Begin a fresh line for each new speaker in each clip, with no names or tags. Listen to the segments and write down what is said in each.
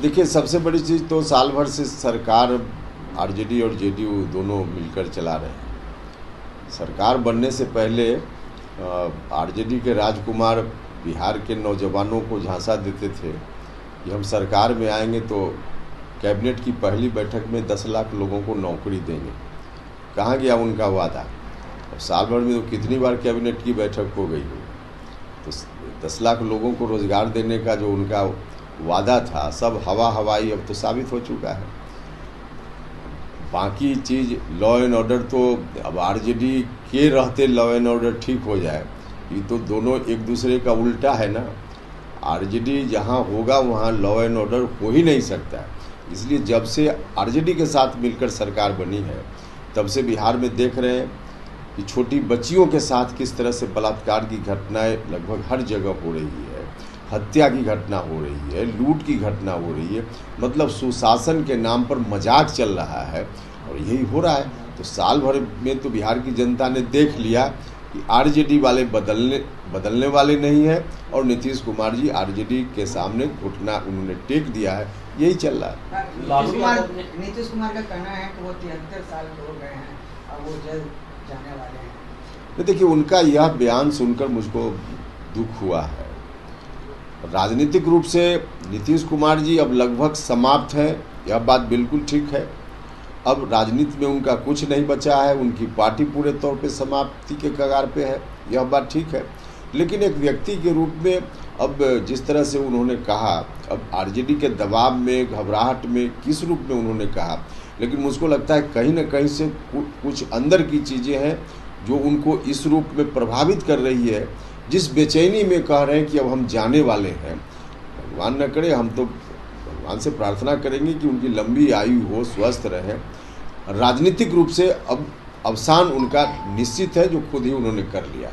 देखिए, सबसे बड़ी चीज़ तो साल भर से सरकार आरजेडी और जेडीयू दोनों मिलकर चला रहे हैं। सरकार बनने से पहले आरजेडी के राजकुमार बिहार के नौजवानों को झांसा देते थे कि हम सरकार में आएंगे तो कैबिनेट की पहली बैठक में 10 लाख लोगों को नौकरी देंगे। कहाँ गया उनका वादा? अब साल भर में तो कितनी बार कैबिनेट की बैठक हो गई हो। तो 10 लाख लोगों को रोज़गार देने का जो उनका वादा था, सब हवाई अब तो साबित हो चुका है। बाकी चीज़ लॉ एंड ऑर्डर तो अब आरजेडी के रहते लॉ एंड ऑर्डर ठीक हो जाए, ये तो दोनों एक दूसरे का उल्टा है ना। आरजेडी जहाँ होगा वहाँ लॉ एंड ऑर्डर हो ही नहीं सकता। इसलिए जब से आरजेडी के साथ मिलकर सरकार बनी है, तब से बिहार में देख रहे हैं कि छोटी बच्चियों के साथ किस तरह से बलात्कार की घटनाएं लगभग हर जगह हो रही है, हत्या की घटना हो रही है, लूट की घटना हो रही है। मतलब सुशासन के नाम पर मजाक चल रहा है और यही हो रहा है। तो साल भर में तो बिहार की जनता ने देख लिया कि आरजेडी वाले बदलने वाले नहीं है और नीतीश कुमार जी आरजेडी के सामने घुटना उन्होंने टेक दिया है। यही चल रहा है।
नीतीश कुमार का कहना है कि वो 73 साल के हो गए हैं और वो जल्द जाने वाले हैं।
तो देखिए, उनका यह बयान सुनकर मुझको दुख हुआ है। राजनीतिक रूप से नीतीश कुमार जी अब लगभग समाप्त है, यह बात बिल्कुल ठीक है। अब राजनीति में उनका कुछ नहीं बचा है, उनकी पार्टी पूरे तौर पे समाप्ति के कगार पे है, यह बात ठीक है। लेकिन एक व्यक्ति के रूप में अब जिस तरह से उन्होंने कहा, अब आरजेडी के दबाव में, घबराहट में, किस रूप में उन्होंने कहा, लेकिन मुझको लगता है कहीं ना कहीं से कुछ अंदर की चीज़ें हैं जो उनको इस रूप में प्रभावित कर रही है, जिस बेचैनी में कह रहे हैं कि अब हम जाने वाले हैं। भगवान न करे, हम तो भगवान से प्रार्थना करेंगे कि उनकी लंबी आयु हो, स्वस्थ रहे। राजनीतिक रूप से अब अवसान उनका निश्चित है, जो खुद ही उन्होंने कर लिया।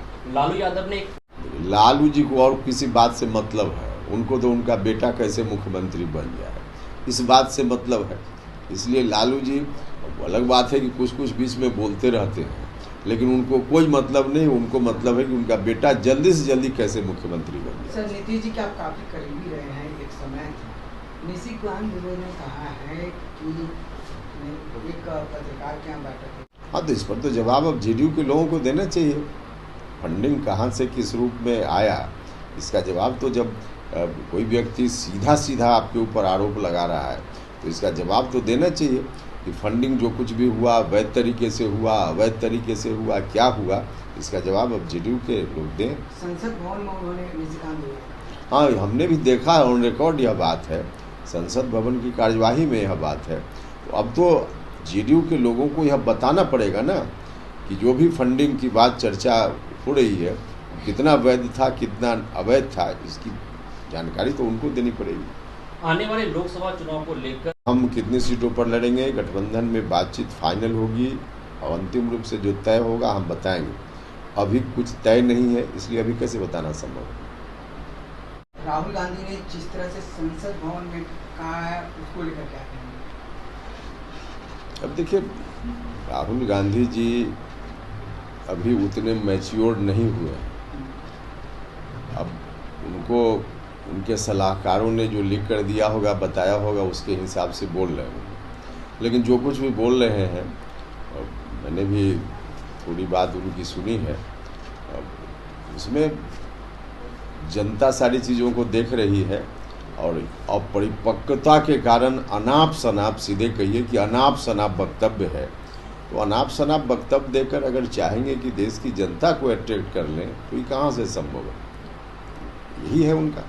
लालू जी को और किसी बात से मतलब है, उनको तो उनका बेटा कैसे मुख्यमंत्री बन गया है, इस बात से मतलब है। इसलिए लालू जी, अलग बात है कि कुछ कुछ बीच में बोलते रहते हैं, लेकिन उनको कोई मतलब नहीं। उनको मतलब है कि उनका बेटा जल्दी से जल्दी कैसे मुख्यमंत्री बन जाए।
सर, नीतीश जी के आप काफी करीबी रहे हैं एक समय। निशिकांत दुबे ने कहा है कि एक पत्रकार के यहाँ बैठक।
हाँ, तो इस पर तो जवाब अब जेडीयू के लोगों को देना चाहिए। फंडिंग कहाँ से किस रूप में आया, इसका जवाब तो जब कोई व्यक्ति सीधा आपके ऊपर आरोप लगा रहा है, तो इसका जवाब तो देना चाहिए कि फंडिंग जो कुछ भी हुआ, वैध तरीके से हुआ, अवैध तरीके से हुआ, क्या हुआ, इसका जवाब अब जेडीयू के लोग दें।
संसद भवन में उन्होंने निशिकांत दुबे,
हाँ, हमने भी देखा ऑन रिकॉर्ड यह बात है, संसद भवन की कार्यवाही में यह बात है। तो अब तो जेडीयू के लोगों को यह बताना पड़ेगा ना कि जो भी फंडिंग की बात चर्चा हो रही है, कितना वैध था, कितना अवैध था, इसकी जानकारी तो उनको देनी पड़ेगी।
आने वाले लोकसभा चुनाव को लेकर
हम कितनी सीटों पर लड़ेंगे, गठबंधन में बातचीत फाइनल होगी और अंतिम रूप से जो तय होगा हम बताएंगे। अभी कुछ तय नहीं है, इसलिए अभी कैसे बताना संभव है।
राहुल गांधी ने जिस तरह से संसद भवन में कहा है, उसको लेकर क्या कहेंगे?
अब देखिए, राहुल गांधी जी अभी उतने मैच्योर नहीं हुए हैं। अब उनको उनके सलाहकारों ने जो लिख कर दिया होगा, बताया होगा, उसके हिसाब से बोल रहे होंगे। लेकिन जो कुछ भी बोल रहे हैं, मैंने भी थोड़ी बात उनकी सुनी है, उसमें जनता सारी चीज़ों को देख रही है और अपरिपक्वता के कारण अनाप शनाप, सीधे कहिए कि अनाप शनाप वक्तव्य है। तो अनाप शनाप वक्तव्य देकर अगर चाहेंगे कि देश की जनता को अट्रैक्ट कर लें, तो ये कहाँ से संभव है? यही है उनका।